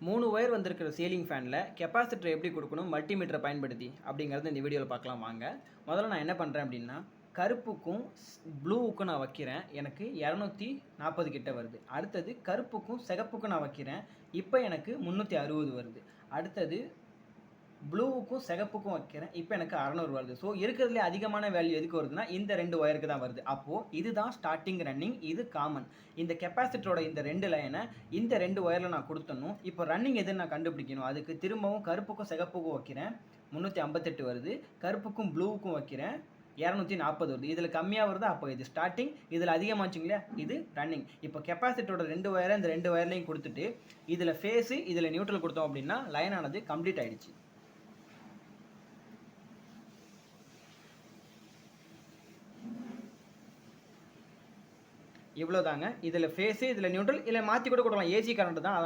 3 wire வந்திருக்கிற ceiling ஃபேனில் capacitor எப்படி கொடுக்கணும் மல்டிமீட்டரை பயன்படுத்தி அப்படிங்கிறத இந்த வீடியோவில் பார்க்கலாம் வாங்க. முதல்ல நான் என்ன பண்ணுறேன் அப்படின்னா, கருப்புக்கும் ப்ளூவுக்கும் நான் வைக்கிறேன். எனக்கு 240 கிட்ட வருது. அடுத்தது கருப்புக்கும் சிகப்புக்கும் நான் வைக்கிறேன். இப்போ எனக்கு 360 வருது. அடுத்தது ப்ளூவுக்கும் சிகப்புக்கும் வைக்கிறேன். இப்போ எனக்கு 600 வருது. ஸோ இருக்கிறதுலே அதிகமான வேல்யூ எதுக்கு வருதுன்னா இந்த 2 ஒயருக்கு தான் வருது. அப்போது இதுதான் ஸ்டார்டிங் ரன்னிங், இது காமன். இந்த கெப்பாசிட்டரோட இந்த 2 லைனை இந்த 2 ஒயரில் நான் கொடுத்தணும். இப்போ ரன்னிங் எதுன்னு நான் கண்டுபிடிக்கணும். அதுக்கு திரும்பவும் கருப்புக்கும் சிகப்புக்கும் வைக்கிறேன். 358 வருது. கருப்புக்கும் ப்ளூவுக்கும் வைக்கிறேன். 240 வருது. இதில் கம்மியாக வருது. அப்போ இது ஸ்டார்டிங், இதில் அதிகமாச்சுங்க இல்லையா, இது ரன்னிங். இப்போ கெப்பாசிட்டரோட 2 ஒயரை இந்த 2 ஒயர்லையும் கொடுத்துட்டு இதில் ஃபேஸு இதில் நியூட்ரல் கொடுத்தோம் அப்படின்னா லைன் ஆனது கம்ப்ளீட் ஆகிடுச்சு. இவ்வளோதாங்க. இதில் ஃபேஸு இதில் நியூட்ரல், இல்லை மாற்றி கூட கொடுக்கலாம். ஏசி கரண்ட் தான், அதனால்